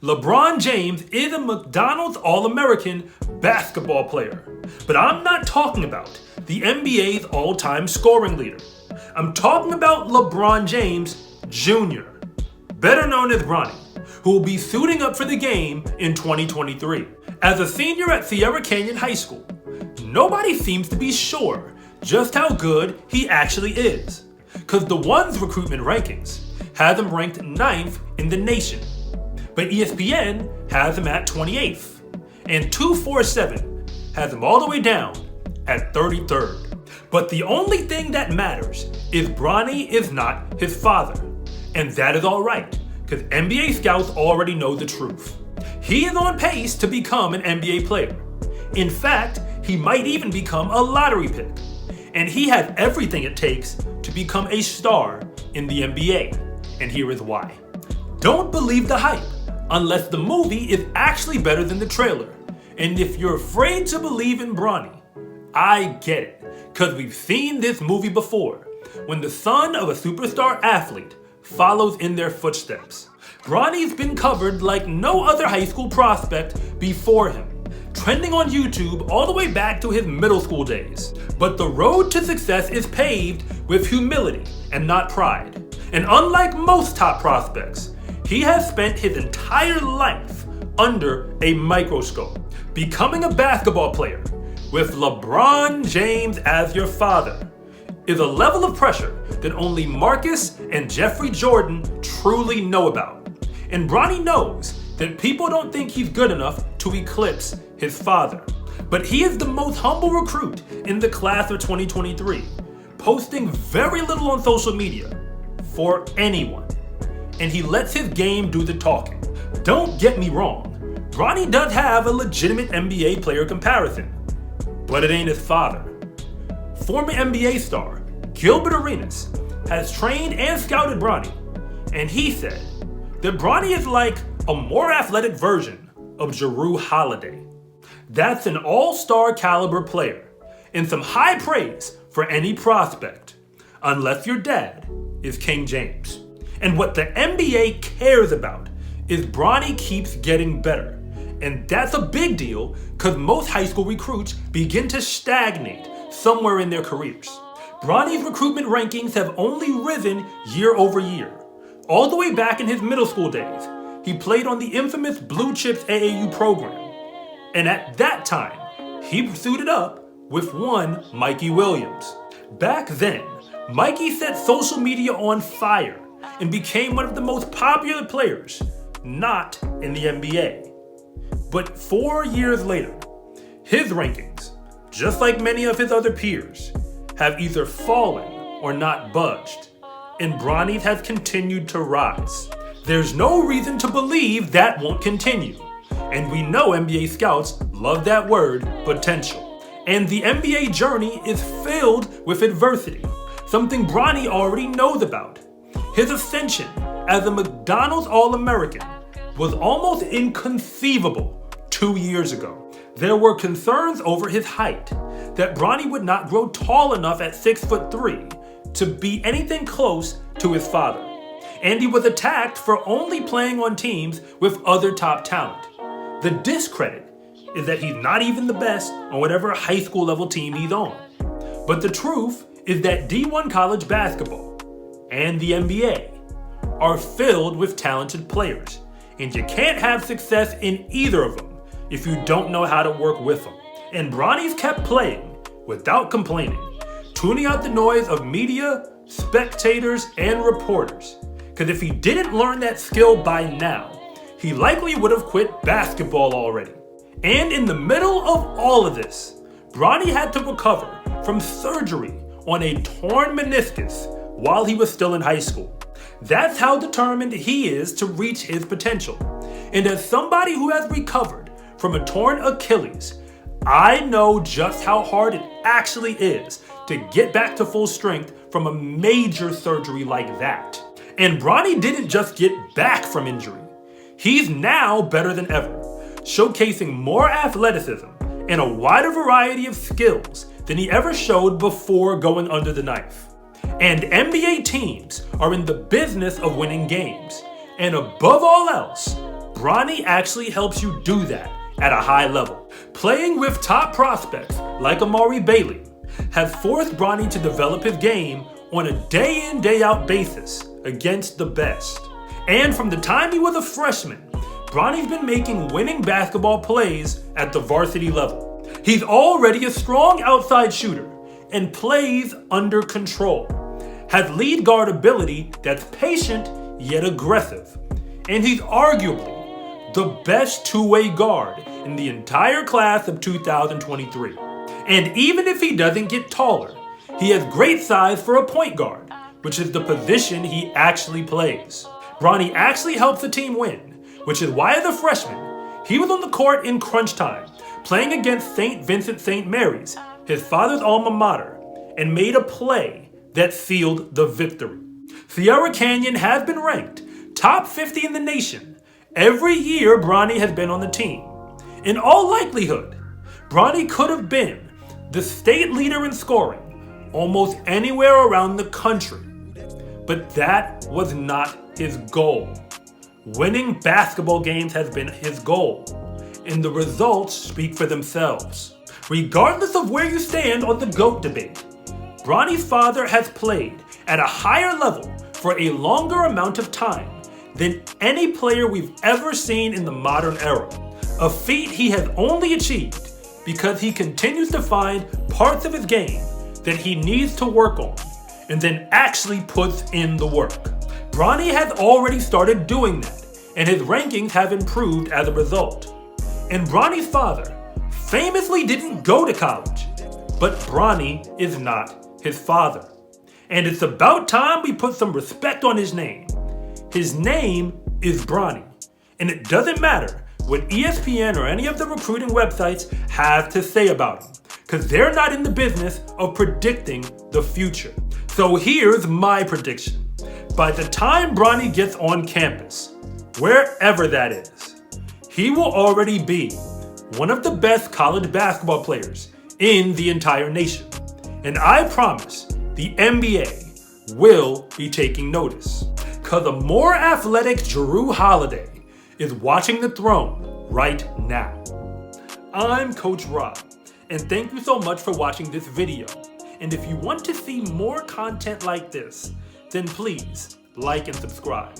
LeBron James is a McDonald's All-American basketball player. But I'm not talking about the NBA's all-time scoring leader. I'm talking about LeBron James Jr., better known as Bronny, who will be suiting up for the game in 2023. As a senior at Sierra Canyon High School, nobody seems to be sure just how good he actually is, because the One's recruitment rankings has him ranked 9th in the nation, but ESPN has him at 28th, and 247 has him all the way down at 33rd. But the only thing that matters is Bronny is not his father, and that is alright, because NBA scouts already know the truth. He is on pace to become an NBA player. In fact, he might even become a lottery pick. And he has everything it takes to become a star in the NBA. And here is why. Don't believe the hype unless the movie is actually better than the trailer. And if you're afraid to believe in Bronny, I get it, because we've seen this movie before, when the son of a superstar athlete follows in their footsteps. Bronny's been covered like no other high school prospect before him, trending on YouTube all the way back to his middle school days. But the road to success is paved with humility and not pride. And unlike most top prospects, he has spent his entire life under a microscope, becoming a basketball player with LeBron James as your father is a level of pressure that only Marcus and Jeffrey Jordan truly know about. And Bronny knows that people don't think he's good enough to eclipse his father. But he is the most humble recruit in the class of 2023, posting very little on social media for anyone. And he lets his game do the talking. Don't get me wrong, Bronny does have a legitimate NBA player comparison, but it ain't his father. Former NBA star Gilbert Arenas has trained and scouted Bronny, and he said that Bronny is like a more athletic version of Jrue Holiday. That's an all-star caliber player, and some high praise for any prospect, unless your dad is King James. And what the NBA cares about is Bronny keeps getting better, and that's a big deal because most high school recruits begin to stagnate somewhere in their careers. Bronny's recruitment rankings have only risen year over year. All the way back in his middle school days, he played on the infamous Blue Chips AAU program. And at that time, he suited up with one Mikey Williams. Back then, Mikey set social media on fire and became one of the most popular players, not in the NBA. But 4 years later, his rankings, just like many of his other peers, have either fallen or not budged, and Bronny's has continued to rise. There's no reason to believe that won't continue, and we know NBA scouts love that word, potential. And the NBA journey is filled with adversity, something Bronny already knows about. His ascension as a McDonald's All-American was almost inconceivable 2 years ago. There were concerns over his height, that Bronny would not grow tall enough at 6'3" to be anything close to his father. And he was attacked for only playing on teams with other top talent. The discredit is that he's not even the best on whatever high school level team he's on. But the truth is that D1 college basketball and the NBA are filled with talented players, and you can't have success in either of them if you don't know how to work with them. And Bronny's kept playing without complaining, tuning out the noise of media, spectators, and reporters. Because if he didn't learn that skill by now, he likely would have quit basketball already. And in the middle of all of this, Bronny had to recover from surgery on a torn meniscus while he was still in high school. That's how determined he is to reach his potential. And as somebody who has recovered from a torn Achilles, I know just how hard it actually is to get back to full strength from a major surgery like that. And Bronny didn't just get back from injury. He's now better than ever, showcasing more athleticism and a wider variety of skills than he ever showed before going under the knife. And NBA teams are in the business of winning games. And above all else, Bronny actually helps you do that at a high level. Playing with top prospects like Amari Bailey has forced Bronny to develop his game on a day-in, day-out basis against the best. And from the time he was a freshman, Bronny's been making winning basketball plays at the varsity level. He's already a strong outside shooter and plays under control, has lead guard ability that's patient yet aggressive, and he's arguably the best two-way guard in the entire class of 2023. And even if he doesn't get taller, he has great size for a point guard, which is the position he actually plays. Bronny actually helps the team win, which is why as a freshman, he was on the court in crunch time, playing against St. Vincent St. Mary's, his father's alma mater, and made a play that sealed the victory. Sierra Canyon has been ranked top 50 in the nation every year Bronny has been on the team. In all likelihood, Bronny could have been the state leader in scoring almost anywhere around the country, but that was not his goal. Winning basketball games has been his goal, and the results speak for themselves. Regardless of where you stand on the GOAT debate, Bronny's father has played at a higher level for a longer amount of time than any player we've ever seen in the modern era, a feat he has only achieved because he continues to find parts of his game that he needs to work on and then actually puts in the work. Bronny has already started doing that, and his rankings have improved as a result. And Bronny's father famously didn't go to college, but Bronny is not his father. And it's about time we put some respect on his name. His name is Bronny, and it doesn't matter what ESPN or any of the recruiting websites have to say about him, because they're not in the business of predicting the future. So here's my prediction. By the time Bronny gets on campus, wherever that is, he will already be one of the best college basketball players in the entire nation. And I promise the NBA will be taking notice, because a more athletic Jrue Holiday is watching the throne right now. I'm Coach Rob, and thank you so much for watching this video. And if you want to see more content like this, then please like and subscribe.